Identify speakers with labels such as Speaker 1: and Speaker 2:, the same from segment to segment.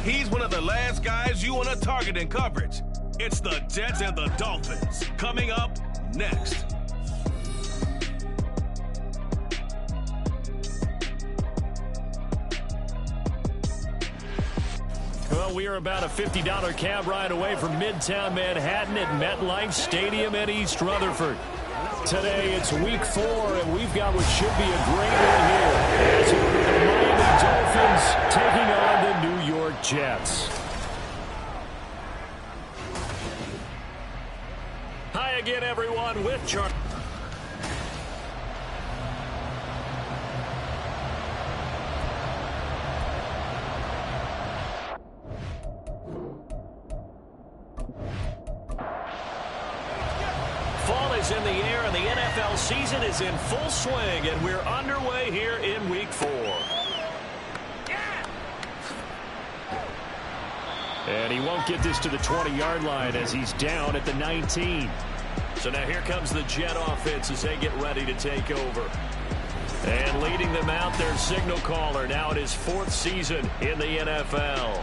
Speaker 1: He's one of the last guys you want to target in coverage. It's the Jets and the Dolphins coming up next.
Speaker 2: Well, we are about a $50 cab ride away from Midtown Manhattan at MetLife Stadium in East Rutherford. Today, it's week 4, and we've got what should be a great one here. As it will be the Miami Dolphins taking on the New York Jets. Hi again, everyone, with Charlie. Fall is in the air, and the NFL season is in full swing, and we're underway here in Week 4. And he won't get this to the 20-yard line as he's down at the 19. So now here comes the Jet offense as they get ready to take over. And leading them out, their signal caller, now in his 4th season in the NFL.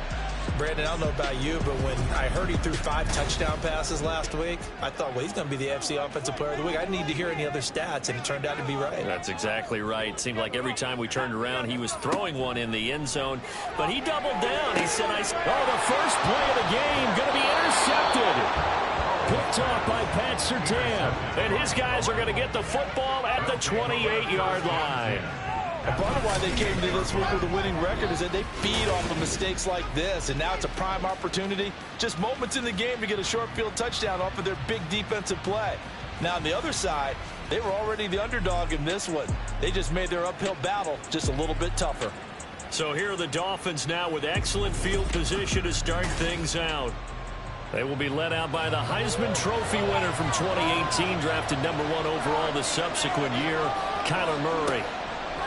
Speaker 3: Brandon, I don't know about you, but when I heard he threw 5 touchdown passes last week, I thought, well, he's going to be the AFC Offensive Player of the Week. I didn't need to hear any other stats, and it turned out to be right.
Speaker 2: That's exactly right. It seemed like every time we turned around, he was throwing one in the end zone. But he doubled down. He said, the first play of the game going to be intercepted. Picked off by Pat Surtain. And his guys are going to get the football at the 28-yard line.
Speaker 3: And part of why they came to this week with a winning record is that they feed off of mistakes like this, and now it's a prime opportunity, just moments in the game to get a short field touchdown off of their big defensive play. Now on the other side, they were already the underdog in this one. They just made their uphill battle just a little bit tougher.
Speaker 2: So here are the Dolphins now with excellent field position to start things out. They will be led out by the Heisman Trophy winner from 2018, drafted #1 overall the subsequent year, Kyler Murray.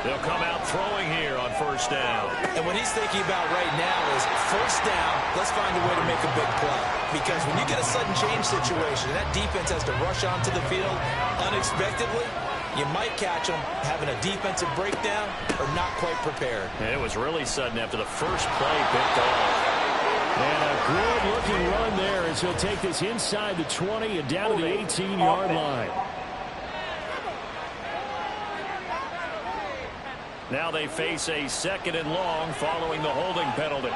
Speaker 2: They'll come out throwing here on first down.
Speaker 3: And what he's thinking about right now is first down, let's find a way to make a big play. Because when you get a sudden change situation, and that defense has to rush onto the field unexpectedly, you might catch them having a defensive breakdown or not quite prepared.
Speaker 2: And it was really sudden after the first play picked off. And a good-looking run there as he'll take this inside the 20 and down to the 18-yard line. Now they face a 2nd and long following the holding penalty.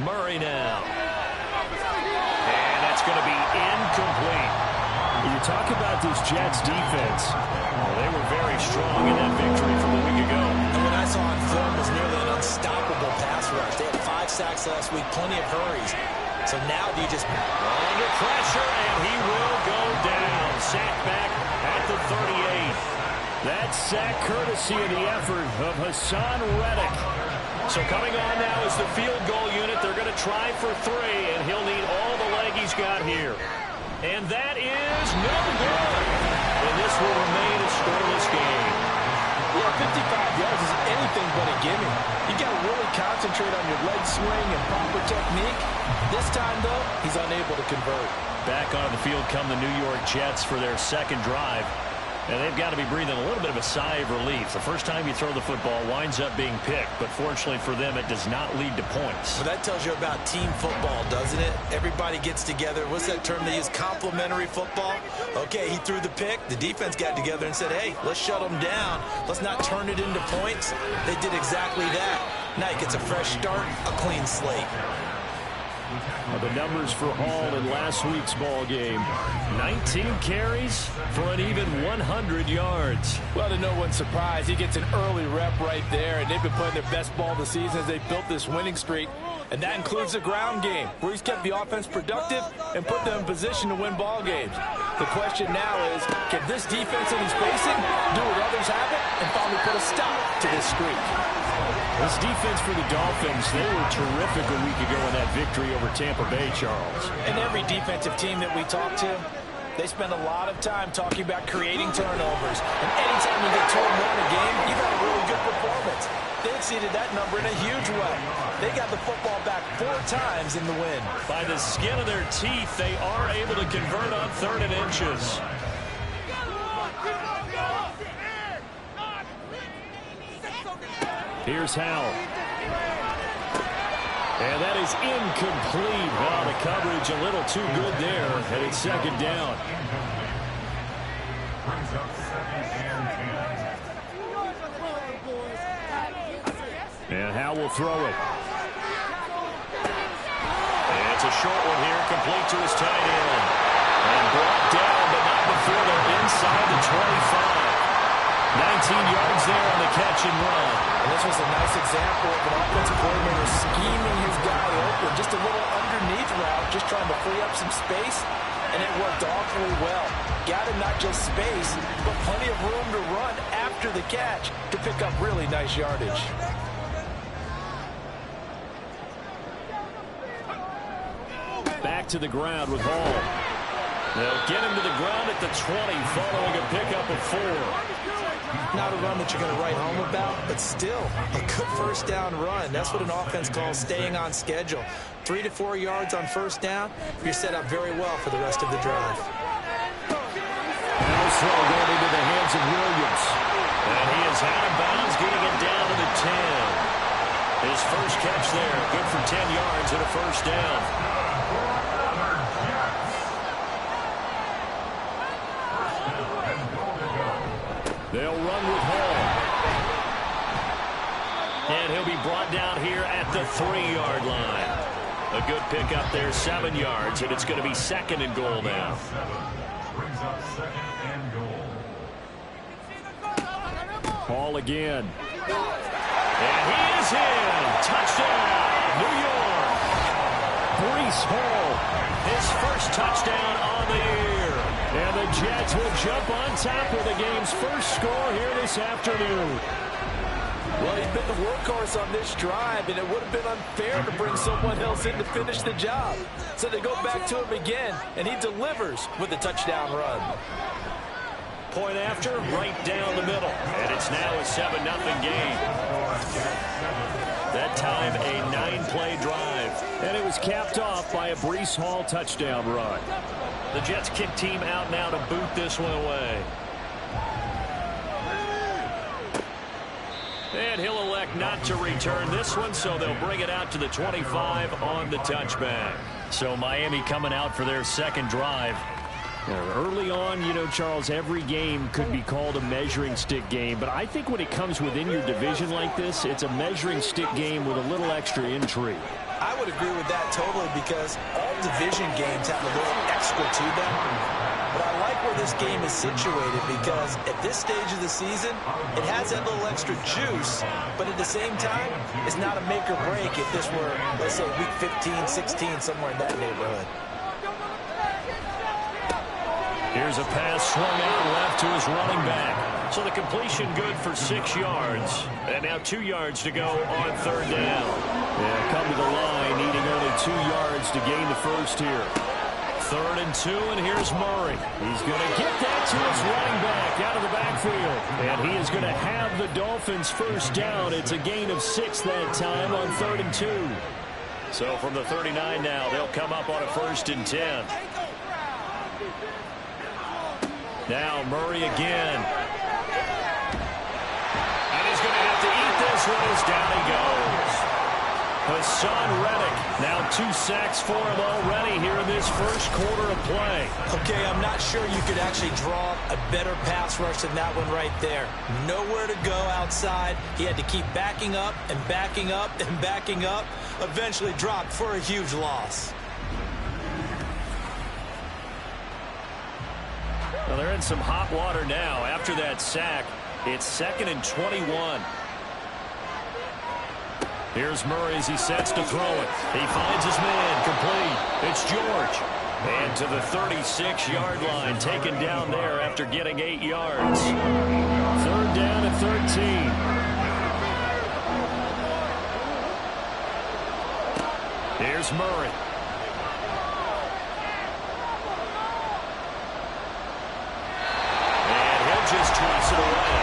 Speaker 2: Murray now. And that's going to be incomplete. You talk about this Jets defense. Well, they were very strong in that victory from a week ago.
Speaker 3: And what I saw on film was nearly an unstoppable pass rush. They had 5 sacks last week, plenty of hurries. So now do you just
Speaker 2: under pressure, and he will go down. Sacked back at the 38. That sack courtesy of the effort of Hassan Reddick. So coming on now is the field goal unit. They're going to try for 3, and he'll need all the leg he's got here. And that is no good. And this will remain a scoreless game.
Speaker 3: Yeah, 55 yards is anything but a gimme. You got to really concentrate on your leg swing and proper technique. This time, though, he's unable to convert.
Speaker 2: Back on the field come the New York Jets for their 2nd drive. And they've got to be breathing a little bit of a sigh of relief. The first time you throw the football winds up being picked, but fortunately for them, it does not lead to points.
Speaker 3: Well, that tells you about team football, doesn't it? Everybody gets together. What's that term they use? Complementary football? Okay, he threw the pick. The defense got together and said, hey, let's shut them down. Let's not turn it into points. They did exactly that. Now he gets a fresh start, a clean slate.
Speaker 2: The numbers for Hall in last week's ball game. 19 carries for an even 100 yards.
Speaker 3: Well, to no one's surprise, he gets an early rep right there, and they've been playing their best ball of the season as they built this winning streak. And that includes the ground game, where he's kept the offense productive and put them in position to win ball games. The question now is, can this defense that he's facing do what others haven't and finally put a stop to this streak?
Speaker 2: This defense for the Dolphins, they were terrific a week ago in that victory over Tampa Bay, Charles.
Speaker 3: And every defensive team that we talk to, they spend a lot of time talking about creating turnovers. And anytime you get 2 or more in a game, you've got a really good performance. They exceeded that number in a huge way. They got the football back 4 times in the win.
Speaker 2: By the skin of their teeth, they are able to convert on 3rd and inches. Here's Howell. And that is incomplete. Well, the coverage a little too good there, and it's second down. And Howell will throw it. And it's a short one here, complete to his tight end. And brought down, but not before they're inside the 25. 19 yards there on the catch and run.
Speaker 3: And this was a nice example of an offensive coordinator scheming his guy open. Just a little underneath route, just trying to free up some space, and it worked awfully well. Got him not just space, but plenty of room to run after the catch to pick up really nice yardage.
Speaker 2: Back to the ground with Hall. They'll get him to the ground at the 20, following a pickup of 4.
Speaker 3: Not a run that you're going to write home about, but still a good first down run. That's what an offense calls staying on schedule. 3 to 4 yards on first down, you're set up very well for the rest of the drive.
Speaker 2: Now throw going into the hands of Williams. And he is out of bounds, getting it down to the 10. His first catch there, good for 10 yards and a first down. They'll run with Hall. And he'll be brought down here at the 3-yard line. A good pickup there, 7 yards, and it's going to be second and goal now. Hall again. And he is in. Touchdown, New York. Breece Hall, his first touchdown on the year. And the Jets will jump on top of the game's first score here this afternoon.
Speaker 3: Well, he's been the workhorse on this drive, and it would have been unfair to bring someone else in to finish the job. So they go back to him again, and he delivers with a touchdown run.
Speaker 2: Point after, right down the middle. And it's now a 7-0 game. That time, a 9-play drive. And it was capped off by a Breece Hall touchdown run. The Jets kick team out now to boot this one away. And he'll elect not to return this one, so they'll bring it out to the 25 on the touchback. So Miami coming out for their second drive. Early on, you know, Charles, every game could be called a measuring stick game. But I think when it comes within your division like this, it's a measuring stick game with a little extra intrigue.
Speaker 3: I would agree with that totally, because all division games have a little extra to them. But I like where this game is situated, because at this stage of the season, it has that little extra juice, but at the same time, it's not a make or break if this were, let's say, week 15, 16, somewhere in that neighborhood.
Speaker 2: Here's a pass swung out left to his running back. So the completion good for 6 yards. And now 2 yards to go on third down. Yeah, come to the line, needing only 2 yards to gain the first here. 3rd and 2, and here's Murray. He's going to get that to his running back out of the backfield. And he is going to have the Dolphins first down. It's a gain of 6 that time on 3rd and 2. So from the 39 now, they'll come up on a 1st and 10. Now Murray again. And he's going to have to eat this one as down he goes. Hassan Reddick, now 2 sacks for him already here in this first quarter of play.
Speaker 3: Okay, I'm not sure you could actually draw a better pass rush than that one right there. Nowhere to go outside. He had to keep backing up and backing up and backing up. Eventually dropped for a huge loss.
Speaker 2: Well, they're in some hot water now. After that sack, it's 2nd and 21. Here's Murray as he sets to throw it. He finds his man, complete. It's George. And to the 36-yard line, taken down there after getting 8 yards. 3rd down and 13. Here's Murray. Just toss it away.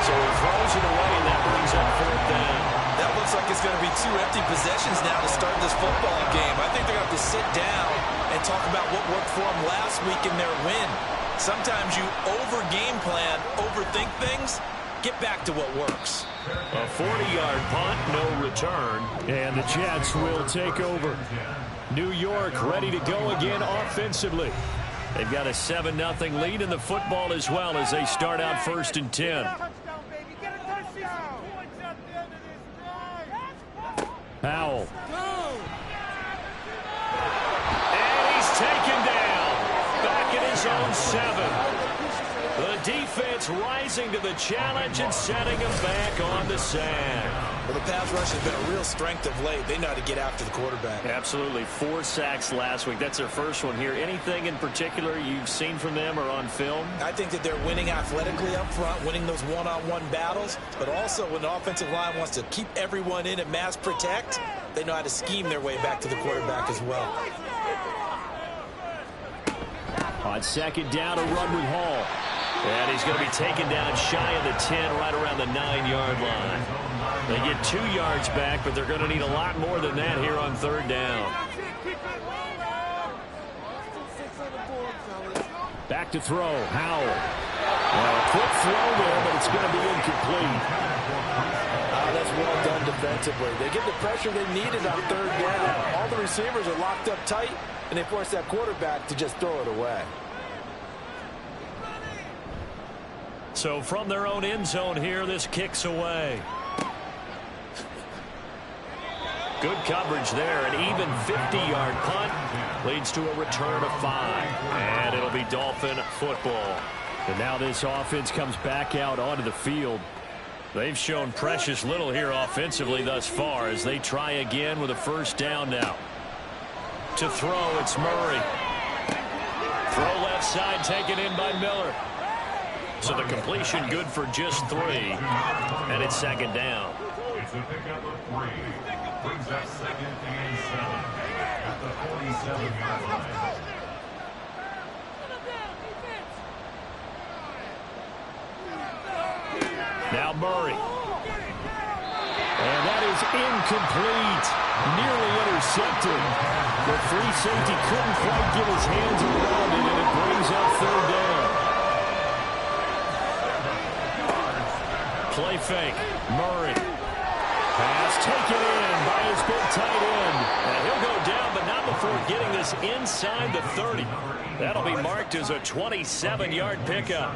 Speaker 2: So he throws it away, and that brings up 4th down.
Speaker 3: That looks like it's going to be 2 empty possessions now to start this football game. I think they're going to have to sit down and talk about what worked for them last week in their win. Sometimes you over-game plan, overthink things, Get back to what works.
Speaker 2: A 40-yard punt, no return. And the Jets will take over. New York ready to go again offensively. They've got a 7-0 lead in the football as well as they start out 1st and 10. Powell. And he's taken down. Back at his own 7. The defense rising to the challenge and setting him back on the sand.
Speaker 3: Well, the pass rush has been a real strength of late. They know how to get after the quarterback.
Speaker 2: Absolutely. 4 sacks last week. That's their first one here. Anything in particular you've seen from them or on film?
Speaker 3: I think that they're winning athletically up front, winning those one-on-one battles, but also when the offensive line wants to keep everyone in and mass protect, they know how to scheme their way back to the quarterback as well.
Speaker 2: On second down, a run with Hall. And he's going to be taken down shy of the 10, right around the 9-yard line. They get 2 yards back, but they're going to need a lot more than that here on 3rd down. Back to throw, Howell. Well, a quick throw there, but it's going to be incomplete.
Speaker 3: That's well done defensively. They get the pressure they needed on 3rd down. All the receivers are locked up tight, and they force that quarterback to just throw it away.
Speaker 2: So from their own end zone here, this kicks away. Good coverage there. An even 50-yard punt leads to a return of 5. And it'll be Dolphin football. And now this offense comes back out onto the field. They've shown precious little here offensively thus far as they try again with a 1st down now. To throw, it's Murray. Throw left side, taken in by Miller. So the completion good for just 3. And it's 2nd down.
Speaker 4: It's a pickup of 3. Brings up 2nd and 7 at the 47-yard line.
Speaker 2: Now Murray. And that is incomplete. Nearly intercepted. The free safety couldn't quite get his hands around it, and it brings up 3rd down. Play fake. Murray. Pass taken in by his big tight end. And he'll go down, but not before getting this inside the 30. That'll be marked as a 27-yard pickup.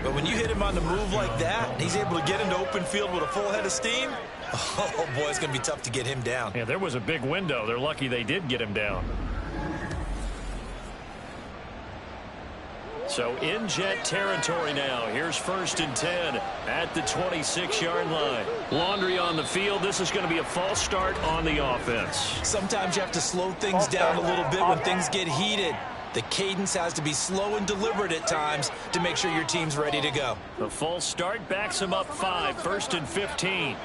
Speaker 3: But when you hit him on the move like that, he's able to get into open field with a full head of steam. Oh, boy, it's going to be tough to get him down.
Speaker 2: Yeah, there was a big window. They're lucky they did get him down. So in Jet territory now. Here's 1st and 10 at the 26-yard line. Laundry on the field. This is going to be a false start on the offense.
Speaker 3: Sometimes you have to slow things down a little bit when things get heated. The cadence has to be slow and deliberate at times to make sure your team's ready to go.
Speaker 2: The false start backs him up 5. 1st and 15.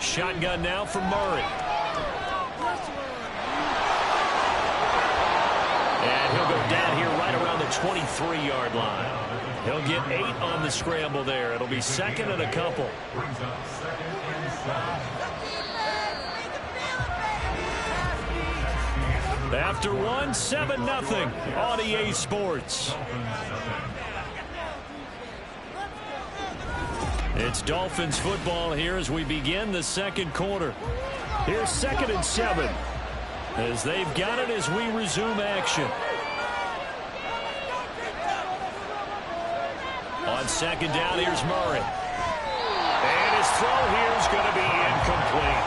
Speaker 2: Shotgun now from Murray. And he'll go down here right around the 23-yard line. He'll get 8 on the scramble there. It'll be 2nd and a couple.
Speaker 4: Brings up 2nd and 7.
Speaker 2: After 1, 7-0 on EA Sports. It's Dolphins football here as we begin the 2nd quarter. Here's 2nd and 7 as they've got it as we resume action. On 2nd down, here's Murray. And his throw here is going to be incomplete.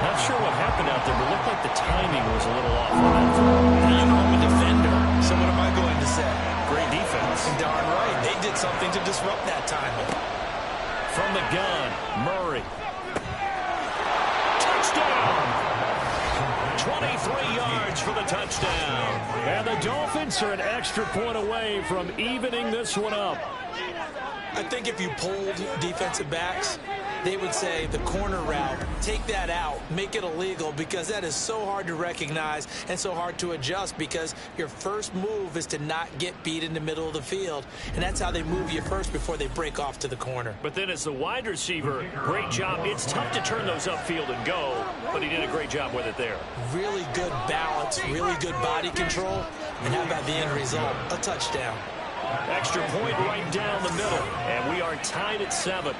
Speaker 2: Not sure what happened out there, but it looked like the timing was a little off on that throw.
Speaker 3: You know, I'm a defender, so what am I going to say?
Speaker 2: Great defense.
Speaker 3: Darn right. They did something to disrupt that timing.
Speaker 2: From the gun, Murray. Touchdown! 23 yards for the touchdown. And the Dolphins are an extra point away from evening this one up.
Speaker 3: I think if you polled defensive backs, they would say the corner route, take that out, make it illegal, because that is so hard to recognize and so hard to adjust, because your first move is to not get beat in the middle of the field, and that's how they move you first before they break off to the corner.
Speaker 2: But then as the wide receiver, great job. It's tough to turn those upfield and go, but he did a great job with it there. Really
Speaker 3: good balance, really good body control, and how about the end result? A touchdown.
Speaker 2: Extra point right down the middle, and we are tied at 7.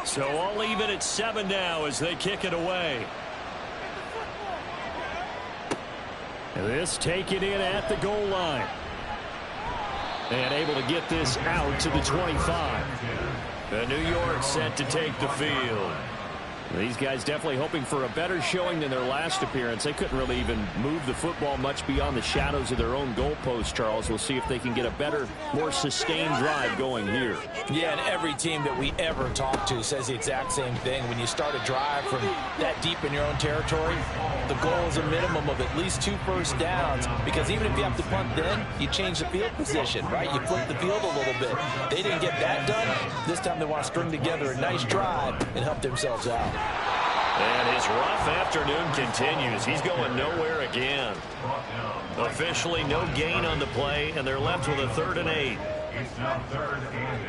Speaker 2: So all even at 7 now as they kick it away. This taken in at the goal line. And able to get this out to the 25. The New York set to take the field. These guys definitely hoping for a better showing than their last appearance. They couldn't really even move the football much beyond the shadows of their own goalpost, Charles. We'll see if they can get a better, more sustained drive going here.
Speaker 3: Yeah, and every team that we ever talk to says the exact same thing. When you start a drive from that deep in your own territory, the goal is a minimum of at least 2 first downs, because even if you have to punt then, you change the field position, right? You flip the field a little bit. They didn't get that done. This time they want to string together a nice drive and help themselves out.
Speaker 2: And his rough afternoon continues. He's going nowhere again. Officially no gain on the play, and they're left with a 3rd and 8.
Speaker 4: It's now 3rd and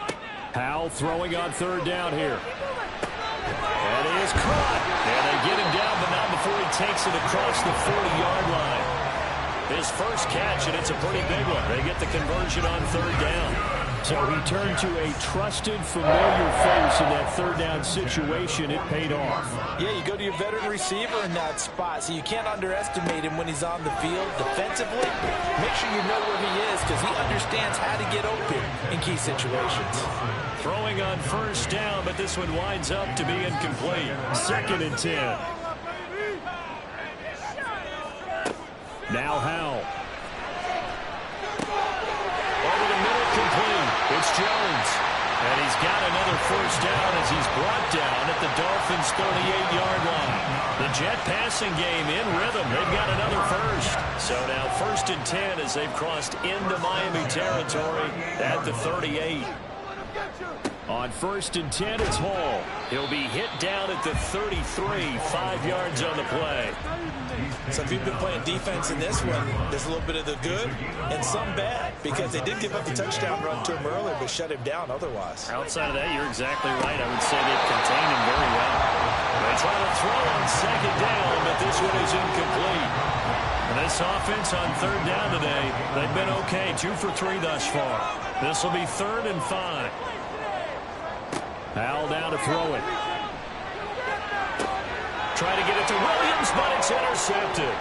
Speaker 4: 8.
Speaker 2: Powell throwing on 3rd down here. And he is caught. And they get him down, but not before he takes it across the 40-yard line. His first catch, and it's a pretty big one. They get the conversion on 3rd down. So he turned to a trusted, familiar face in that 3rd down situation. It paid off.
Speaker 3: Yeah, you go to your veteran receiver in that spot, so you can't underestimate him when he's on the field defensively. Make sure you know where he is, because he understands how to get open in key situations.
Speaker 2: Throwing on 1st down, but this one winds up to be incomplete. 2nd and 10. Now Howell. Over the middle, complete. It's Jones. And he's got another 1st down as he's brought down at the Dolphins' 38-yard line. The Jet passing game in rhythm. They've got another 1st. So now 1st and 10 as they've crossed into Miami territory at the 38. On 1st and 10, it's Hall. He'll be hit down at the 33, 5 yards on the play.
Speaker 3: So if you've been playing defense in this one, there's a little bit of the good and some bad, because they did give up the touchdown run to him earlier, but shut him down otherwise.
Speaker 2: Outside of that, you're exactly right. I would say they've contained him very well. They try to throw on 2nd down, but this one is incomplete. And this offense on 3rd down today, they've been okay, 2 for 3 thus far. This will be 3rd and 5. Powell down to throw it. Try to get it to Williams, but it's intercepted.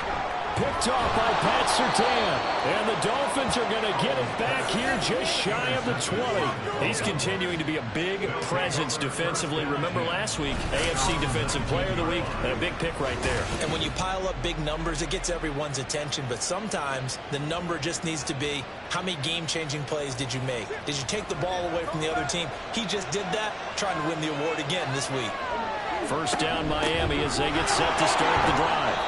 Speaker 2: Picked off by Pat Surtain. And the Dolphins are going to get it back here just shy of the 20. He's continuing to be a big presence defensively. Remember last week, AFC Defensive Player of the Week, and a big pick right there.
Speaker 3: And when you pile up big numbers, it gets everyone's attention. But sometimes the number just needs to be, how many game-changing plays did you make? Did you take the ball away from the other team? He just did that, trying to win the award again this week.
Speaker 2: 1st down Miami as they get set to start the drive.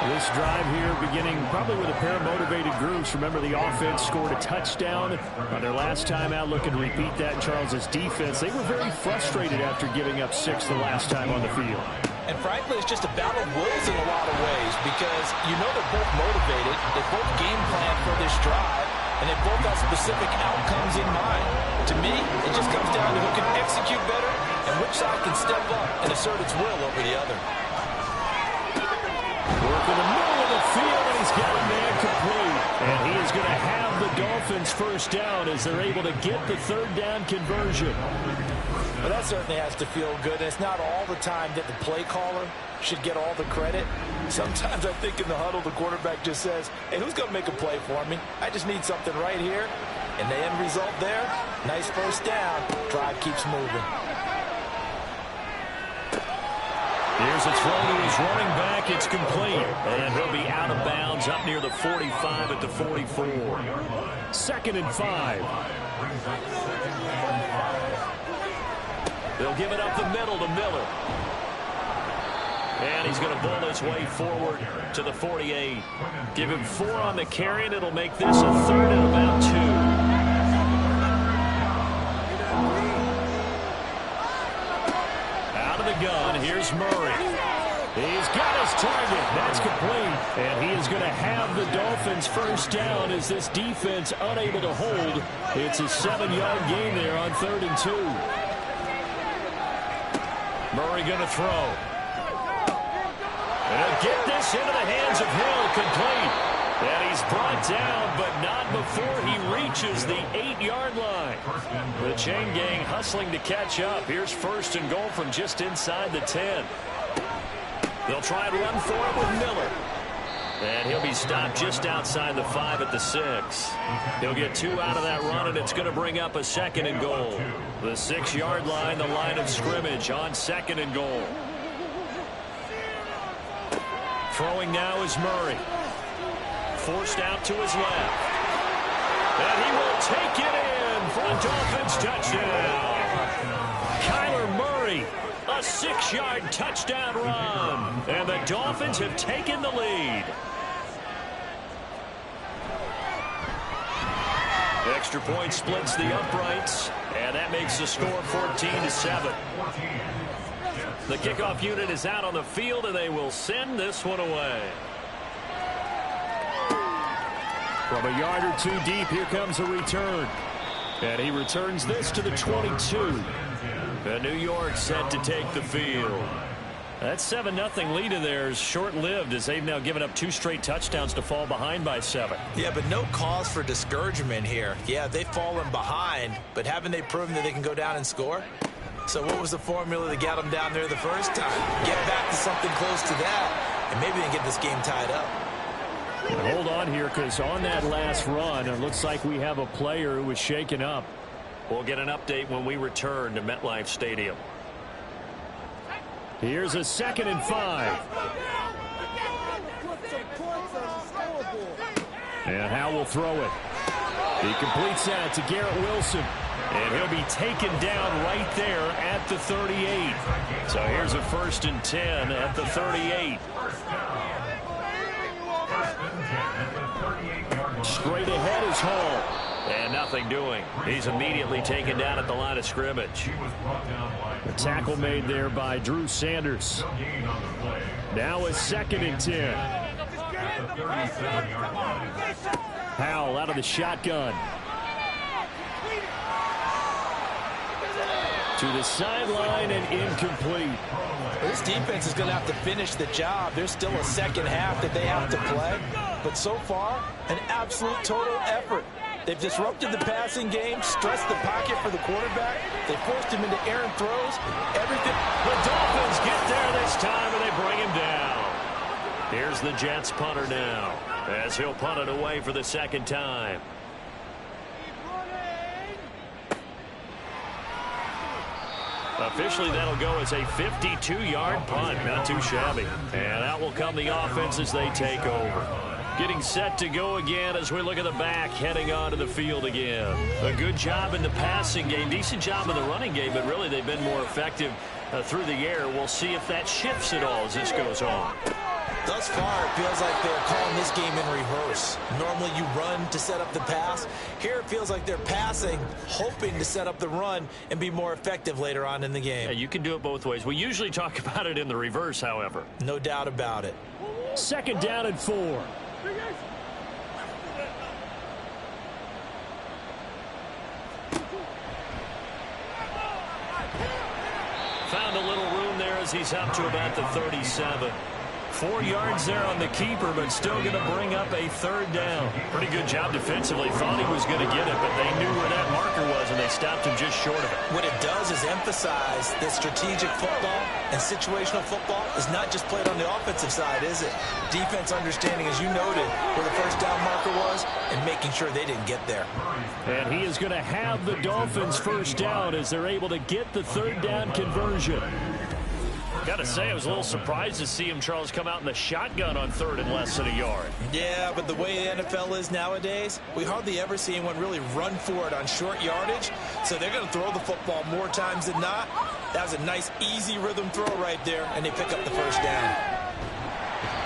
Speaker 2: This drive here beginning probably with a pair of motivated groups. Remember, the offense scored a touchdown on their last time out. Looking to repeat that in Charles's defense. They were very frustrated after giving up 6 the last time on the field.
Speaker 3: And frankly, it's just a battle of wills in a lot of ways, because you know they're both motivated. They both game plan for this drive, and they both have specific outcomes in mind. To me, it just comes down to who can execute better and which side can step up and assert its will over the other.
Speaker 2: Work in the middle of the field, and he's got a man complete. And he is going to have the Dolphins' 1st down as they're able to get the 3rd down conversion.
Speaker 3: Well, that certainly has to feel good. And it's not all the time that the play caller should get all the credit. Sometimes I think in the huddle, the quarterback just says, hey, who's going to make a play for me? I just need something right here. And the end result there, nice 1st down. Drive keeps moving.
Speaker 2: Here's a throw to his running back. It's complete. And he'll be out of bounds up near the 45 at the 44. 2nd and 5. They'll give it up the middle to Miller. And he's going to bull his way forward to the 48. Give him 4 on the carry, and it'll make this a 3rd and about 2. is Murray. He's got his target. That's complete. And he is going to have the Dolphins first down as this defense unable to hold. It's a 7-yard gain there on 3rd and 2. Murray going to throw. And he'll get this into the hands of Hill, complete. And he's brought down, but not before he reaches the 8-yard line. The chain gang hustling to catch up. Here's 1st and goal from just inside the 10. They'll try and run for it with Miller. And he'll be stopped just outside the 5 at the 6. He'll get 2 out of that run, and it's going to bring up a 2nd and goal. The 6-yard line, the line of scrimmage on 2nd and goal. Throwing now is Murray. Forced out to his left. And he will take it in for a Dolphins touchdown. Kyler Murray, a 6-yard touchdown run. And the Dolphins have taken the lead. Extra point splits the uprights. And that makes the score 14-7. The kickoff unit is out on the field, and they will send this one away. From a yard or 2 deep, here comes a return. And he returns this to the 22. And New York set to take the field. That 7-0 lead of theirs short-lived as they've now given up 2 straight touchdowns to fall behind by 7.
Speaker 3: Yeah, but no cause for discouragement here. Yeah, they've fallen behind, but haven't they proven that they can go down and score? So what was the formula that got them down there the first time? Get back to something close to that, and maybe they can get this game tied up.
Speaker 2: And hold on here, because on that last run, it looks like we have a player who was shaken up. We'll get an update when we return to MetLife Stadium. Here's a 2nd and 5. And Howe will throw it. He completes that to Garrett Wilson. And he'll be taken down right there at the 38. So here's a 1st and 10 at the 38. Straight ahead is Hall. And nothing doing. He's immediately taken down at the line of scrimmage. The tackle made there by Drew Sanders. Now a 2nd and 10. Howell out of the shotgun. To the sideline and incomplete.
Speaker 3: This defense is going to have to finish the job. There's still a second half that they have to play. But so far, an absolute total effort. They've disrupted the passing game, stressed the pocket for the quarterback. They forced him into errant throws. Everything.
Speaker 2: The Dolphins get there this time, and they bring him down. Here's the Jets punter now, as he'll punt it away for the 2nd time. Officially, that'll go as a 52-yard punt. Not too shabby. And out will come the offense as they take over. Getting set to go again as we look at the back, heading onto the field again. A good job in the passing game, decent job in the running game, but really they've been more effective through the air. We'll see if that shifts at all as this goes on.
Speaker 3: Thus far, it feels like they're calling this game in reverse. Normally you run to set up the pass. Here it feels like they're passing, hoping to set up the run and be more effective later on in the game.
Speaker 2: Yeah, you can do it both ways. We usually talk about it in the reverse, however.
Speaker 3: No doubt about it.
Speaker 2: 2nd down and 4. Found a little room there as he's up to about the 37. 4 yards there on the keeper, but still going to bring up a 3rd down. Pretty good job defensively. Thought he was going to get it, but they knew where that marker was, and they stopped him just short of it.
Speaker 3: What it does is emphasize that strategic football and situational football is not just played on the offensive side, is it? Defense understanding, as you noted, where the 1st down marker was and making sure they didn't get there.
Speaker 2: And he is going to have the Dolphins 1st down as they're able to get the 3rd down conversion. Got to say, I was a little surprised to see him, Charles, come out in the shotgun on 3rd and less than a yard.
Speaker 3: Yeah, but the way the NFL is nowadays, we hardly ever see anyone really run for it on short yardage. So they're going to throw the football more times than not. That was a nice, easy rhythm throw right there, and they pick up the 1st down.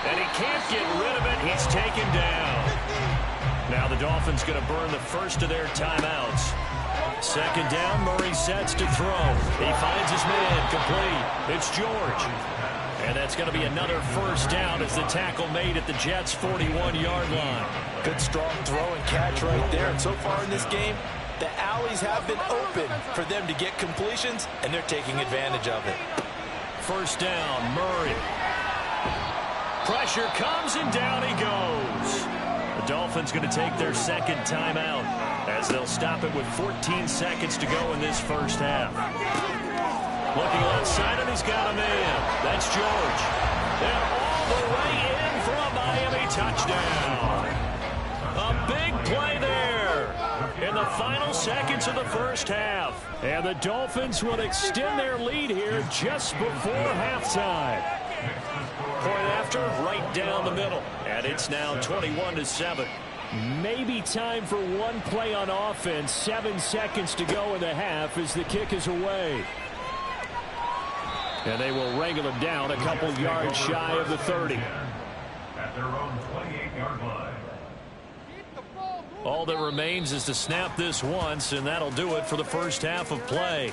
Speaker 2: And he can't get rid of it. He's taken down. Now the Dolphins going to burn the first of their timeouts. Second down, Murray sets to throw. He finds his man, complete. It's George. And that's going to be another first down as the tackle made at the Jets' 41-yard line.
Speaker 3: Good strong throw and catch right there. And so far in this game, the alleys have been open for them to get completions, and they're taking advantage of it.
Speaker 2: First down, Murray. Pressure comes, and down he goes. The Dolphins going to take their second timeout as they'll stop it with 14 seconds to go in this first half. Looking left side, and he's got a man. That's George. And all the way in for a Miami touchdown. A big play there in the final seconds of the first half. And the Dolphins will extend their lead here just before halftime. Point after, right down the middle. And it's now 21-7. Maybe time for one play on offense. 7 seconds to go in the half as the kick is away. And they will wrangle him down a couple yards shy of the 30.
Speaker 4: At their own 28-yard line.
Speaker 2: All that remains is to snap this once, and that'll do it for the first half of play.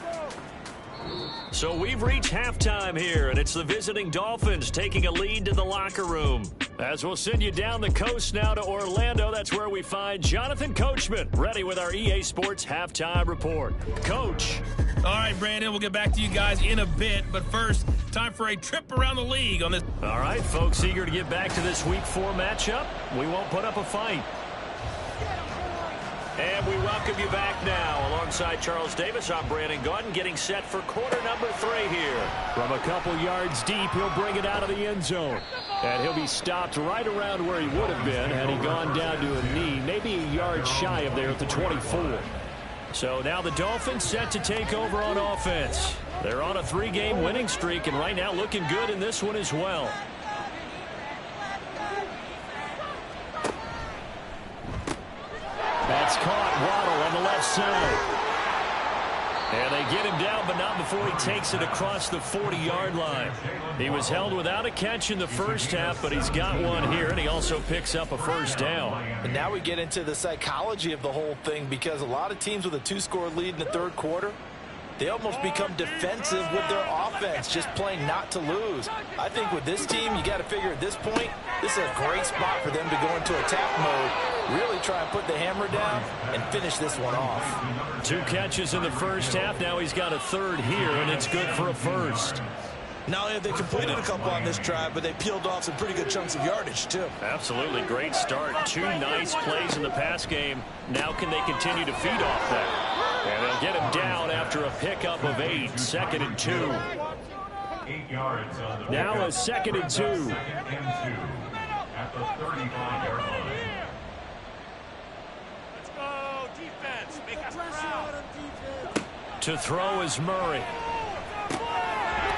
Speaker 2: So we've reached halftime here, and it's the visiting Dolphins taking a lead to the locker room. As we'll send you down the coast now to Orlando, that's where we find Jonathan Coachman, ready with our EA Sports Halftime Report. Coach.
Speaker 5: All right, Brandon, we'll get back to you guys in a bit. But first, time for a trip around the league on this.
Speaker 2: All right, folks, eager to get back to this Week 4 matchup. We won't put up a fight. And we welcome you back now. Alongside Charles Davis, I'm Brandon Gaudin, getting set for quarter number 3 here. From a couple yards deep, he'll bring it out of the end zone. And he'll be stopped right around where he would have been had he gone down to a knee, maybe a yard shy of there at the 24. So now the Dolphins set to take over on offense. They're on a 3-game winning streak, and right now looking good in this one as well. That's caught. Waddle on the left side. And they get him down, but not before he takes it across the 40-yard line. He was held without a catch in the first half, but he's got one here, and he also picks up a first down.
Speaker 3: And now we get into the psychology of the whole thing, because a lot of teams with a 2-score lead in the third quarter, they almost become defensive with their offense, just playing not to lose. I think with this team, you got to figure at this point, this is a great spot for them to go into attack mode, really try and put the hammer down and finish this one off.
Speaker 2: 2 catches in the first half. Now he's got a third here, and it's good for a first.
Speaker 6: Not only have they completed a couple on this drive, but they peeled off some pretty good chunks of yardage, too.
Speaker 2: Absolutely. Great start. 2 nice plays in the pass game. Now can they continue to feed off that? And they'll get him down after a pickup of 8. 2nd and 2.
Speaker 4: 8 yards on the
Speaker 2: now a 2nd and 2.
Speaker 4: 2nd and 2 at the 35-yard line.
Speaker 1: Let's go, defense. Make us proud.
Speaker 2: To throw is Murray.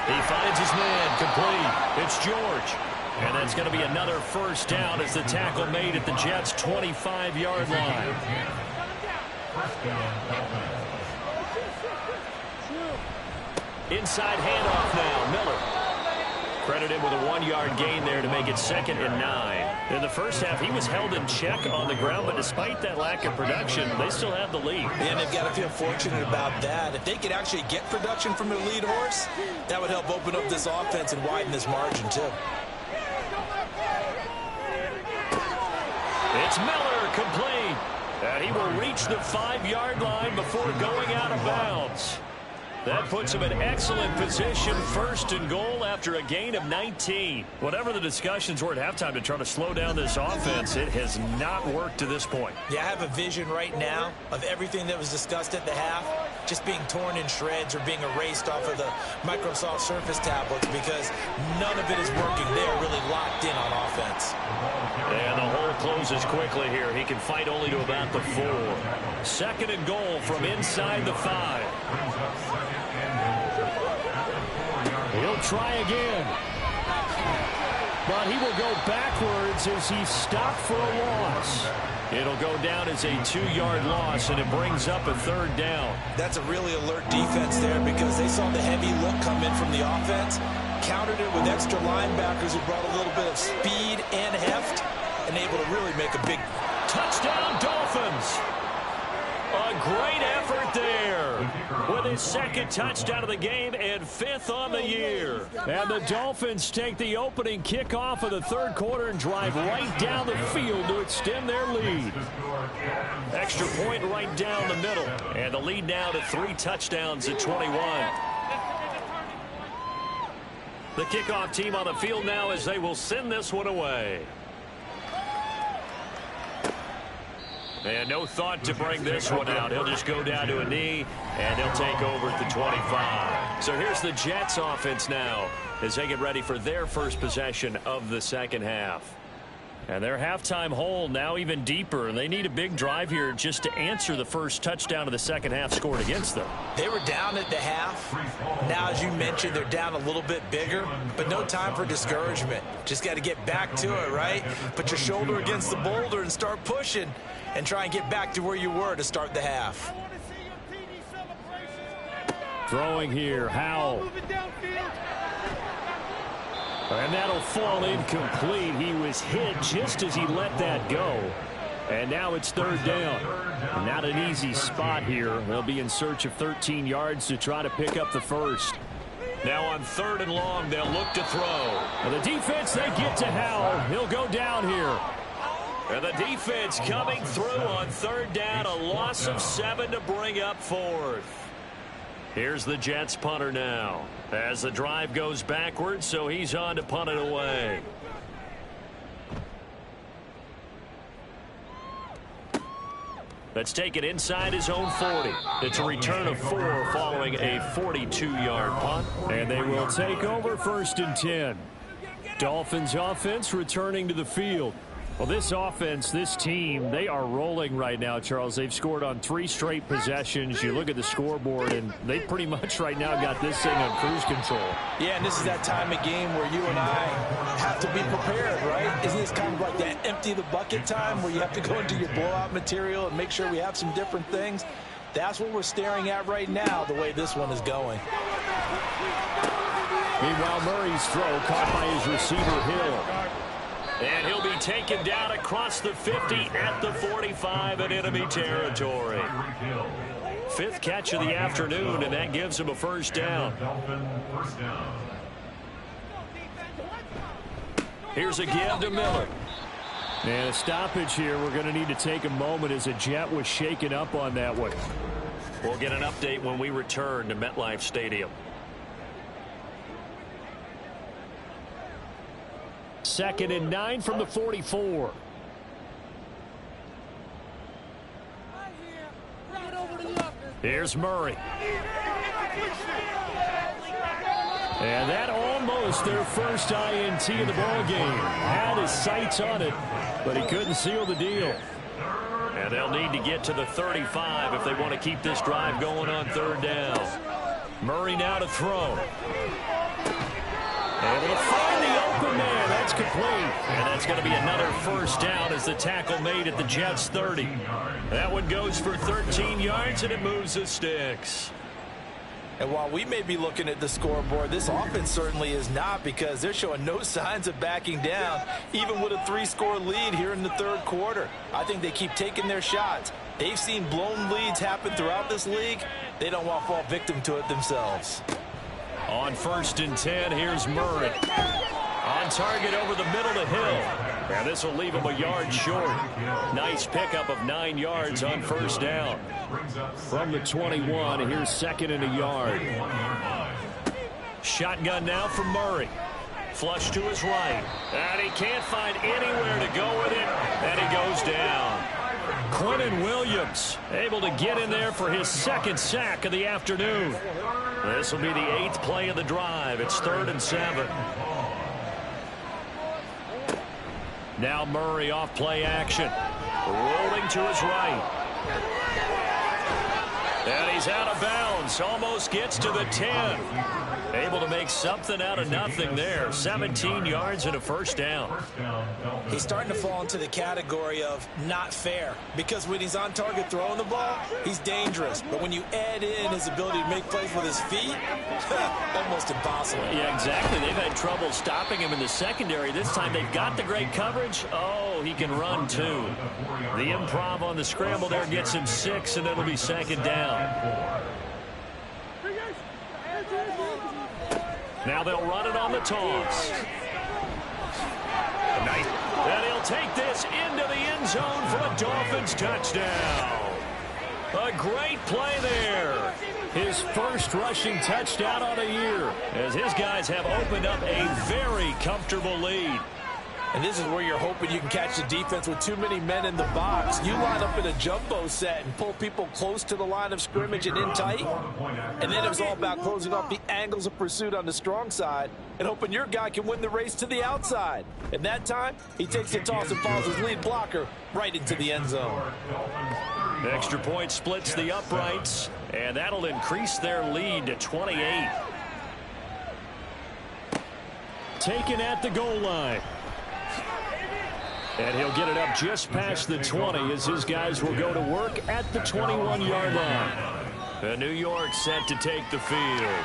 Speaker 2: He finds his man, complete. It's George. And that's going to be another first down as the tackle made at the Jets' 25-yard line. Inside handoff now, Miller. Credited with a 1-yard gain there to make it 2nd and 9. In the first half, he was held in check on the ground, but despite that lack of production, they still have the lead.
Speaker 6: And they've got to feel fortunate about that. If they could actually get production from their lead horse, that would help open up this offense and widen this margin, too.
Speaker 2: It's Miller, complete. And he will reach the 5-yard line before going out of bounds. That puts him in excellent position, 1st and goal after a gain of 19. Whatever the discussions were at halftime to try to slow down this offense, it has not worked to this point.
Speaker 6: Yeah, I have a vision right now of everything that was discussed at the half just being torn in shreds or being erased off of the Microsoft Surface tablets, because none of it is working. They are really locked in on offense.
Speaker 2: And the hole closes quickly here. He can fight only to about the 4. 2nd and goal from inside the 5. He'll try again. But he will go backwards as he's stopped for a loss. It'll go down as a 2-yard loss, and it brings up a 3rd down.
Speaker 6: That's a really alert defense there, because they saw the heavy look come in from the offense, countered it with extra linebackers who brought a little bit of speed and heft, and able to really make a big
Speaker 2: touchdown, Dolphins. A great effort there with his second touchdown of the game and 5th on the year. And the Dolphins take the opening kickoff of the third quarter and drive right down the field to extend their lead. Extra point right down the middle. And the lead now to 3 touchdowns at 21. The kickoff team on the field now as they will send this one away. And no thought to bring this one out. He'll just go down to a knee, and he'll take over at the 25. So here's the Jets offense now as they get ready for their first possession of the second half. And their halftime hole now even deeper. They need a big drive here just to answer the first touchdown of the second half scored against them.
Speaker 6: They were down at the half. Now, as you mentioned, they're down a little bit bigger, but no time for discouragement. Just got to get back to it, right? Put your shoulder against the boulder and start pushing and try and get back to where you were to start the half.
Speaker 2: Throwing here, Howell. And that'll fall incomplete. He was hit just as he let that go. And now it's third down. Not an easy spot here. They'll be in search of 13 yards to try to pick up the first. Now on 3rd and long, they'll look to throw. Well, the defense, they get to Howell. He'll go down here. And the defense coming through on 3rd down. A loss of 7 to bring up 4th. Here's the Jets punter now as the drive goes backwards, so he's on to punt it away. Let's take it inside his own 40. It's a return of 4 following a 42-yard punt. And they will take over 1st and 10. Dolphins offense returning to the field. Well, this offense, this team, they are rolling right now, Charles. They've scored on 3 straight possessions. You look at the scoreboard, and they pretty much right now got this thing on cruise control.
Speaker 6: Yeah, and this is that time of game where you and I have to be prepared, right? Isn't this kind of like that empty the bucket time where you have to go into your blowout material and make sure we have some different things? That's what we're staring at right now, the way this one is going.
Speaker 2: Meanwhile, Murray's throw caught by his receiver, Hill. And he'll be taken down across the 50 at the 45 in enemy territory. 5th catch of the afternoon, and that gives him a first down. Here's a give to Miller. And a stoppage here. We're going to need to take a moment as a Jet was shaken up on that one. We'll get an update when we return to MetLife Stadium. 2nd and 9 from the 44. Here's Murray. And that almost their first INT in the ballgame. Had his sights on it, but he couldn't seal the deal. And they'll need to get to the 35 if they want to keep this drive going on 3rd down. Murray now to throw. Able to find the open man. That's complete. And that's going to be another first down as the tackle made at the Jets' 30. That one goes for 13 yards, and it moves the sticks.
Speaker 6: And while we may be looking at the scoreboard, this offense certainly is not, because they're showing no signs of backing down, even with a 3-score lead here in the 3rd quarter. I think they keep taking their shots. They've seen blown leads happen throughout this league. They don't want to fall victim to it themselves.
Speaker 2: On 1st and 10, here's Murray. On target over the middle to Hill. And this will leave him a yard short. Nice pickup of 9 yards on 1st down. From the 21, here's 2nd and a yard. Shotgun now from Murray. Flush to his right. And he can't find anywhere to go with it. And he goes down. Quentin Williams able to get in there for his 2nd sack of the afternoon. This will be the 8th play of the drive. It's 3rd and 7. Now Murray off play action. Rolling to his right. And he's is out of bounds. Almost gets to the 10. Able to make something out of nothing there. 17 yards and a first down.
Speaker 6: He's starting to fall into the category of not fair, because when he's on target throwing the ball, he's dangerous. But when you add in his ability to make plays with his feet, almost impossible.
Speaker 2: Yeah, exactly. They've had trouble stopping him in the secondary. This time they've got the great coverage. Oh, he can run too. The improv on the scramble there gets him 6, and it'll be second down. Now they'll run it on the toss. Nice. And he'll take this into the end zone for a Dolphins touchdown. A great play there. His first rushing touchdown on the year, as his guys have opened up a very comfortable lead.
Speaker 3: And this is where you're hoping you can catch the defense with too many men in the box. You line up in a jumbo set and pull people close to the line of scrimmage and in tight. And then it was all about closing off the angles of pursuit on the strong side and hoping your guy can win the race to the outside. And that time, he takes the toss and follows his lead blocker right into the end zone.
Speaker 2: Extra point splits the uprights, and that'll increase their lead to 28. Taken at the goal line. And he'll get it up just past the 20 as his guys will go to work at the 21-yard line. And New York set to take the field.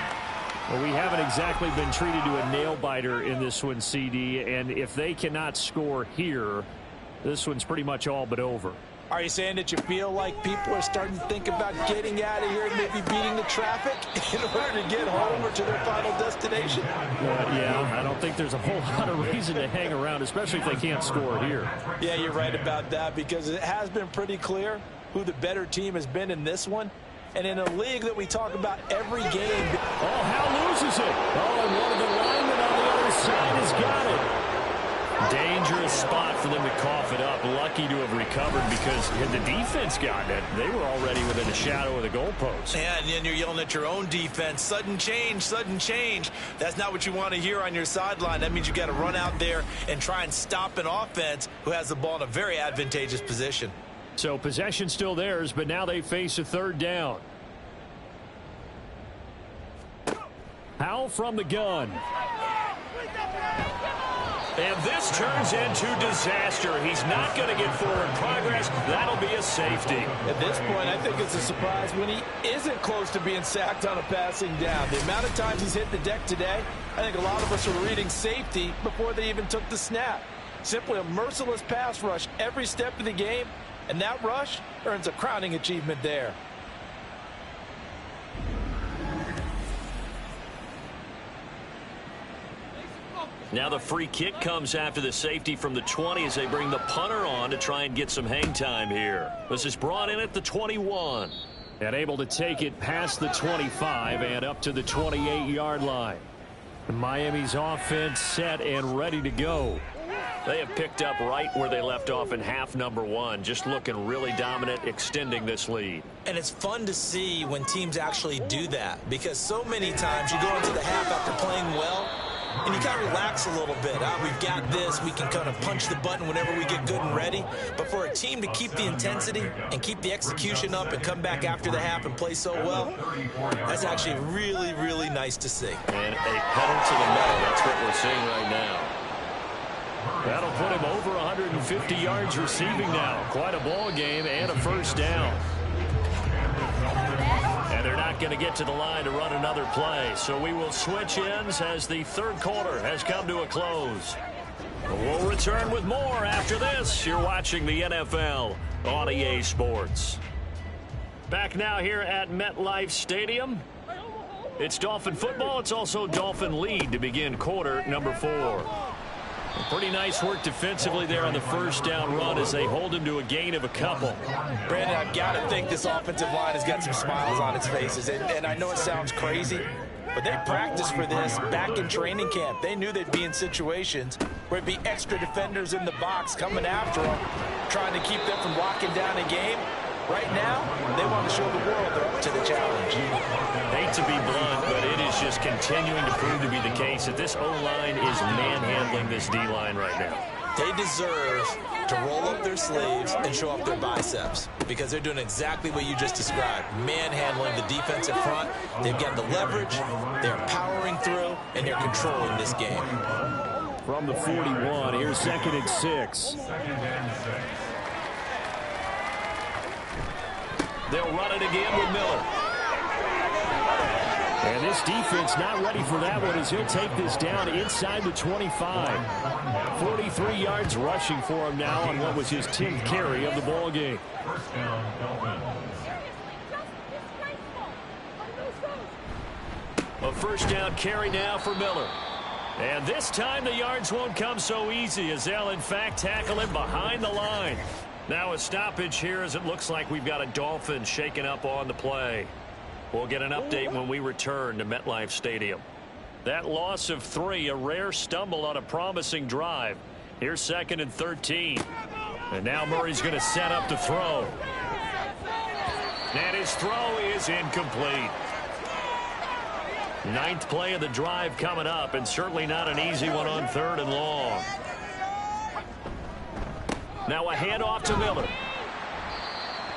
Speaker 2: Well, we haven't exactly been treated to a nail-biter in this one, CD. And if they cannot score here, this one's pretty much all but over.
Speaker 3: Are you saying that you feel like people are starting to think about getting out of here and maybe beating the traffic in order to get home or to their final destination?
Speaker 2: Yeah, I don't think there's a whole lot of reason to hang around, especially if they can't score here.
Speaker 3: Yeah, you're right about that, because it has been pretty clear who the better team has been in this one. And in a league that we talk about every game.
Speaker 2: Oh, Howe loses it. Oh, and one of the linemen on the other side has got it. Dangerous spot for them to cough it up. Lucky to have recovered, because had the defense gotten it, they were already within a shadow of the goalpost.
Speaker 6: Yeah, and then you're yelling at your own defense. Sudden change, sudden change. That's not what you want to hear on your sideline. That means you got to run out there and try and stop an offense who has the ball in a very advantageous position.
Speaker 2: So possession still theirs, but now they face a third down. Howe from the gun. And this turns into disaster. He's not going to get forward progress. That'll be a safety.
Speaker 3: At this point, I think it's a surprise when he isn't close to being sacked on a passing down. The amount of times he's hit the deck today, I think a lot of us are reading safety before they even took the snap. Simply a merciless pass rush every step of the game, and that rush earns a crowning achievement there.
Speaker 2: Now the free kick comes after the safety from the 20 as they bring the punter on to try and get some hang time here. This is brought in at the 21. And able to take it past the 25 and up to the 28-yard line. Miami's offense set and ready to go. They have picked up right where they left off in half number 1. Just looking really dominant, extending this lead.
Speaker 6: And it's fun to see when teams actually do that, because so many times you go into the half after playing well, and you kind of relax a little bit. We've got this. We can kind of punch the button whenever we get good and ready. But for a team to keep the intensity and keep the execution up and come back after the half and play so well, that's actually really, really nice to see.
Speaker 2: And a pedal to the metal. That's what we're seeing right now. That'll put him over 150 yards receiving now. Quite a ball game and a first down. And they're not going to get to the line to run another play. So we will switch ends as the third quarter has come to a close. We'll return with more after this. You're watching the NFL on EA Sports. Back now here at MetLife Stadium. It's Dolphin football. It's also Dolphin lead to begin quarter number 4. Pretty nice work defensively there on the first down run as they hold him to a gain of a couple.
Speaker 3: Brandon, I've got to think this offensive line has got some smiles on its faces. And I know it sounds crazy, but they practiced for this back in training camp. They knew they'd be in situations where it'd be extra defenders in the box coming after them, trying to keep them from locking down a game. Right now, they want to show the world they're up to the challenge.
Speaker 2: Hate to be blunt, but it is just continuing to prove to be the case that this O-line is manhandling this D-line right now.
Speaker 6: They deserve to roll up their sleeves and show off their biceps because they're doing exactly what you just described. Manhandling the defensive front. They've got the leverage. They're powering through, and they're controlling this game.
Speaker 2: From the 41, here's 2nd and 6. They'll run it again with Miller. And this defense not ready for that one as he'll take this down inside the 25. 43 yards rushing for him now on what was his 10th carry of the ball game.
Speaker 4: First down, Dolphins.
Speaker 2: A first down carry now for Miller. And this time the yards won't come so easy as they'll in fact tackle him behind the line. Now a stoppage here as it looks like we've got a Dolphin shaken up on the play. We'll get an update when we return to MetLife Stadium. That loss of 3, a rare stumble on a promising drive. Here's 2nd and 13. And now Murray's going to set up to throw. And his throw is incomplete. 9th play of the drive coming up, and certainly not an easy one on 3rd and long. Now a handoff to Miller.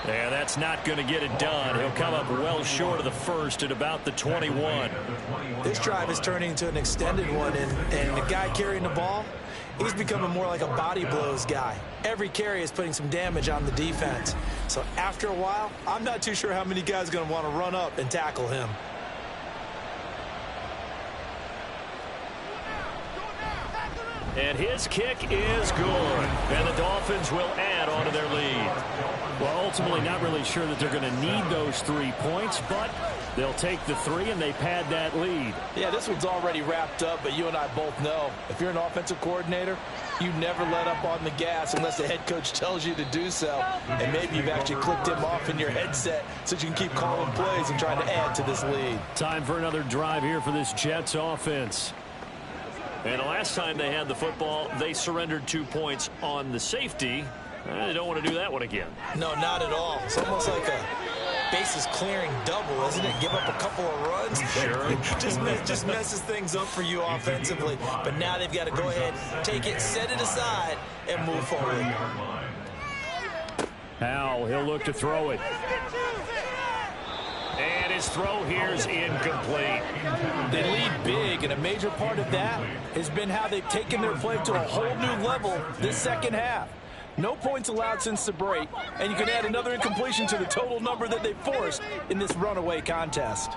Speaker 2: And that's not going to get it done. He'll come up well short of the first at about the 21.
Speaker 6: This drive is turning into an extended one, and the guy carrying the ball, he's becoming more like a body blows guy. Every carry is putting some damage on the defense. So after a while, I'm not too sure how many guys are going to want to run up and tackle him.
Speaker 2: And his kick is good. And the Dolphins will add on to their lead. Well, ultimately not really sure that they're going to need those 3 points, but they'll take the 3 and they pad that lead.
Speaker 3: Yeah, this one's already wrapped up, but you and I both know if you're an offensive coordinator, you never let up on the gas unless the head coach tells you to do so. And maybe you've actually clicked him off in your headset so you can keep calling plays and trying to add to this lead.
Speaker 2: Time for another drive here for this Jets offense. And the last time they had the football, they surrendered 2 points on the safety. They don't want to do that one again.
Speaker 6: No, not at all. It's almost like a bases clearing double, isn't it? Give up a couple of runs.
Speaker 2: Sure.
Speaker 6: just messes things up for you offensively. But now they've got to go ahead, take it, set it aside, and move forward.
Speaker 2: Howell, he'll look to throw it. And his throw here is incomplete.
Speaker 3: They lead big, and a major part of that has been how they've taken their play to a whole new level this second half. No points allowed since the break, and you can add another incompletion to the total number that they forced in this runaway contest.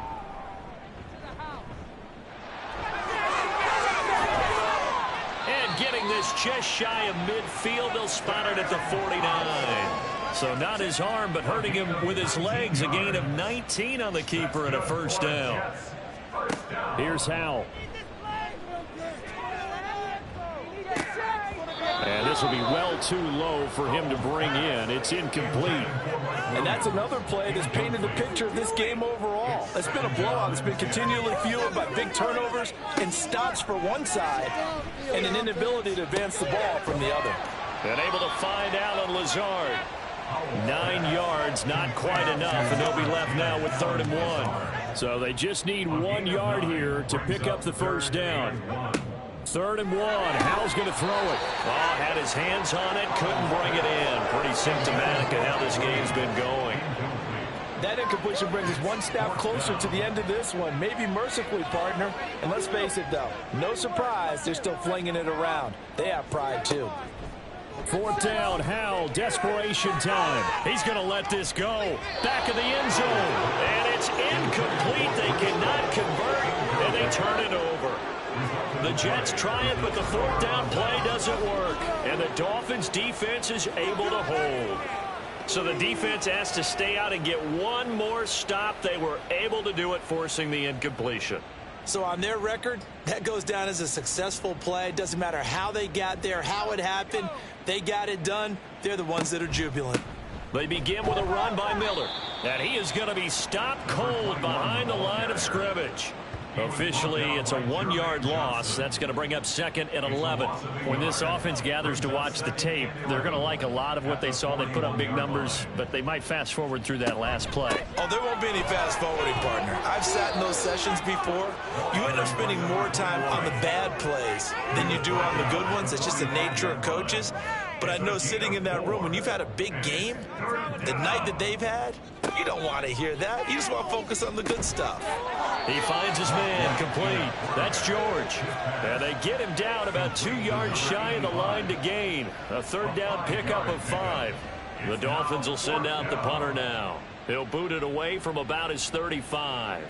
Speaker 2: And getting this just shy of midfield, they'll spot it at the 49. So not his arm, but hurting him with his legs. A gain of 19 on the keeper and a first down. Here's Howell. And this will be well too low for him to bring in. It's incomplete.
Speaker 3: And that's another play that's painted the picture of this game overall. It's been a blowout. It's been continually fueled by big turnovers and stops for one side and an inability to advance the ball from the other.
Speaker 2: And able to find Alan Lazard. 9 yards, not quite enough, and they'll be left now with 3rd and 1. So they just need 1 yard here to pick up the first down. 3rd and 1. Howell's going to throw it. Oh, had his hands on it, couldn't bring it in. Pretty symptomatic of how this game's been going.
Speaker 3: That incompletion brings us one step closer to the end of this one. Maybe mercifully, partner. And let's face it, though, no surprise, they're still flinging it around. They have pride, too.
Speaker 2: 4th down, Howell, desperation time. He's going to let this go. Back of the end zone. And it's incomplete. They cannot convert, and they turn it over. The Jets try it, but the 4th down play doesn't work. And the Dolphins' defense is able to hold. So the defense has to stay out and get one more stop. They were able to do it, forcing the incompletion.
Speaker 6: So on their record, that goes down as a successful play. It doesn't matter how they got there, how it happened. They got it done. They're the ones that are jubilant.
Speaker 2: They begin with a run by Miller. And he is going to be stopped cold behind the line of scrimmage. Officially, it's a 1-yard loss. That's going to bring up second and 11. When this offense gathers to watch the tape, they're going to like a lot of what they saw. They put up big numbers, but they might fast forward through that last play.
Speaker 6: Oh, there won't be any fast forwarding, partner. I've sat in those sessions before. You end up spending more time on the bad plays than you do on the good ones. It's just the nature of coaches. But I know sitting in that room, when you've had a big game, the night that they've had, you don't want to hear that. You just want to focus on the good stuff.
Speaker 2: He finds his man complete. That's George. And they get him down about 2 yards shy of the line to gain. A third down pickup of 5. The Dolphins will send out the punter now. He'll boot it away from about his 35.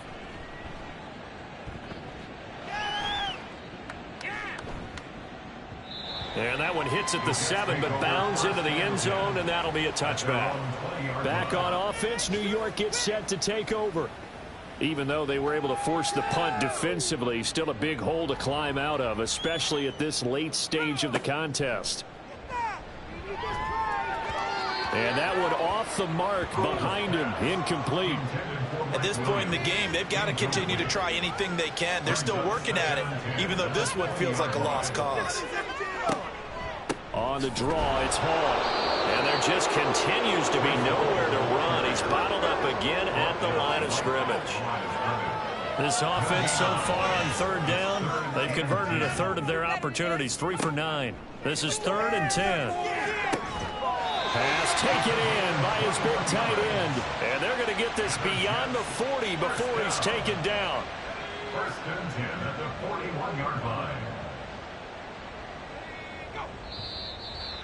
Speaker 2: And that one hits at the 7, but bounds into the end zone, and that'll be a touchback. Back on offense, New York gets set to take over. Even though they were able to force the punt defensively, still a big hole to climb out of, especially at this late stage of the contest. And that one off the mark behind him, incomplete.
Speaker 6: At this point in the game, they've got to continue to try anything they can. They're still working at it, even though this one feels like a lost cause.
Speaker 2: On the draw, it's Hall. And there just continues to be nowhere to run. He's bottled up again at the line of scrimmage. This offense so far on third down, they've converted a third of their opportunities, 3 for 9. This is 3rd and 10. Pass taken in by his big tight end. And they're going to get this beyond the 40 before he's taken down.
Speaker 4: 1st and 10 at the 41-yard line.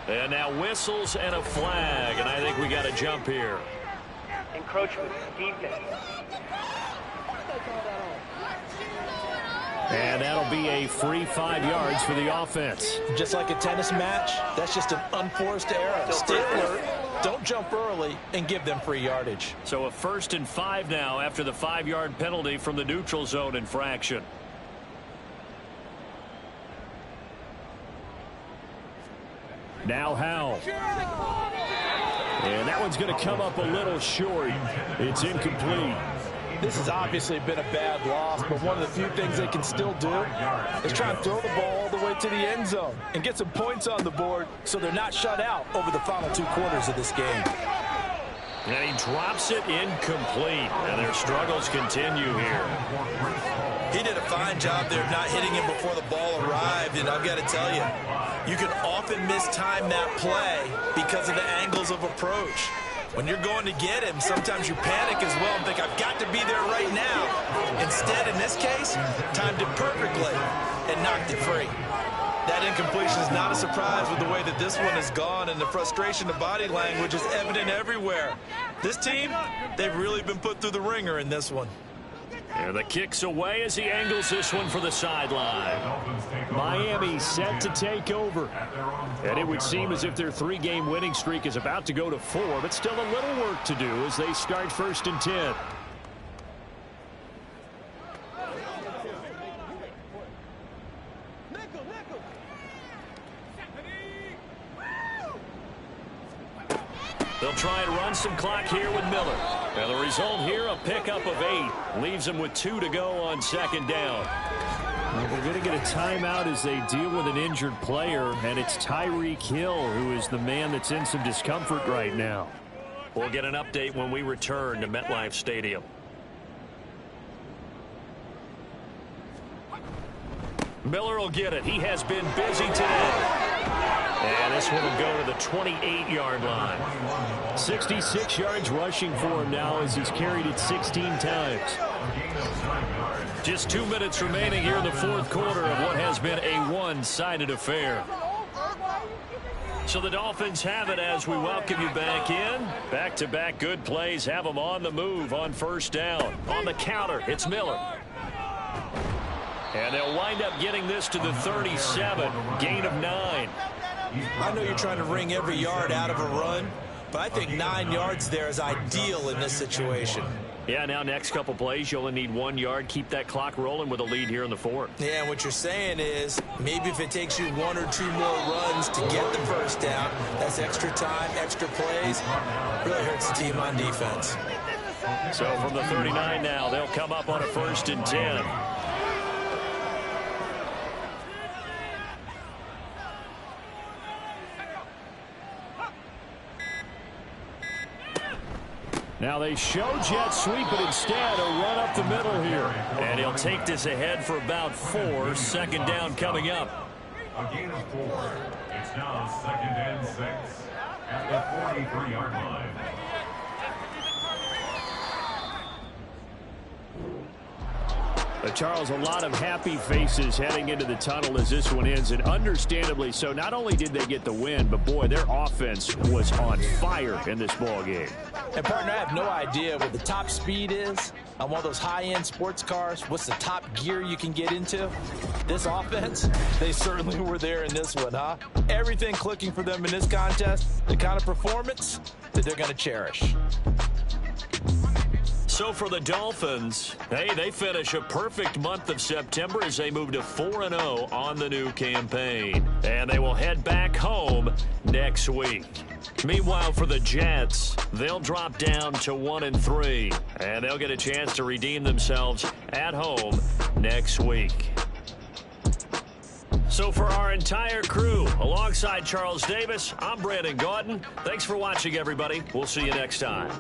Speaker 2: And now whistles and a flag, and I think we got a jump here.
Speaker 7: Encroachment, defense.
Speaker 2: And that'll be a free 5 yards for the offense.
Speaker 6: Just like a tennis match, that's just an unforced error. Stay alert, don't jump early, and give them free yardage.
Speaker 2: So a 1st and 5 now after the 5-yard penalty from the neutral zone infraction. Now Howell. And that one's going to come up a little short. It's incomplete.
Speaker 3: This has obviously been a bad loss, but one of the few things they can still do is try and throw the ball all the way to the end zone and get some points on the board so they're not shut out over the final 2 quarters of this game.
Speaker 2: And he drops it incomplete, and their struggles continue here.
Speaker 6: He did a fine job there of not hitting him before the ball arrived, and I've got to tell you, you can often mistime that play because of the angles of approach. When you're going to get him, sometimes you panic as well and think, I've got to be there right now. Instead, in this case, timed it perfectly and knocked it free. That incompletion is not a surprise with the way that this one has gone, and the frustration of body language is evident everywhere. This team, they've really been put through the ringer in this one.
Speaker 2: And the kick's away as he angles this one for the sideline. Miami set to take over. And it would seem as if their 3-game winning streak is about to go to 4, but still a little work to do as they start 1st and 10. They'll try and run some clock here with Miller. And the result here, a pickup of 8. Leaves them with 2 to go on 2nd down. Well, we're going to get a timeout as they deal with an injured player, and it's Tyreek Hill who is the man that's in some discomfort right now. We'll get an update when we return to MetLife Stadium. Miller will get it. He has been busy today. And this one will go to the 28-yard line. 66 yards rushing for him now as he's carried it 16 times. Just 2 minutes remaining here in the 4th quarter of what has been a one-sided affair. So the Dolphins have it as we welcome you back in. Back-to-back good plays have them on the move on 1st down. On the counter, it's Miller. And they'll wind up getting this to the 37, gain of 9.
Speaker 6: I know you're trying to wring every yard out of a run, but I think 9 yards there is ideal in this situation.
Speaker 2: Yeah, now next couple plays, you only need 1 yard. Keep that clock rolling with a lead here in the 4th.
Speaker 6: Yeah, and what you're saying is maybe if it takes you 1 or 2 more runs to get the 1st down, that's extra time, extra plays, really hurts the team on defense.
Speaker 2: So from the 39 now, they'll come up on a 1st and 10. Now they show jet sweep, but instead a run up the middle here.
Speaker 8: And he'll take this ahead for about 4. Second down coming up.
Speaker 4: A gain of 4. It's now 2nd and 6 at the 43-yard line.
Speaker 2: Charles, a lot of happy faces heading into the tunnel as this one ends, and understandably so. Not only did they get the win, but boy, their offense was on fire in this ball game.
Speaker 3: And partner, I have no idea what the top speed is on one of those high-end sports cars. What's the top gear you can get into? This offense, they certainly were there in this one, huh? Everything clicking for them in this contest, the kind of performance that they're going to cherish.
Speaker 8: So for the Dolphins, hey, they finish a perfect month of September as they move to 4-0 on the new campaign. And they will head back home next week. Meanwhile, for the Jets, they'll drop down to 1-3. And they'll get a chance to redeem themselves at home next week. So for our entire crew, alongside Charles Davis, I'm Brandon Gaudin. Thanks for watching, everybody. We'll see you next time.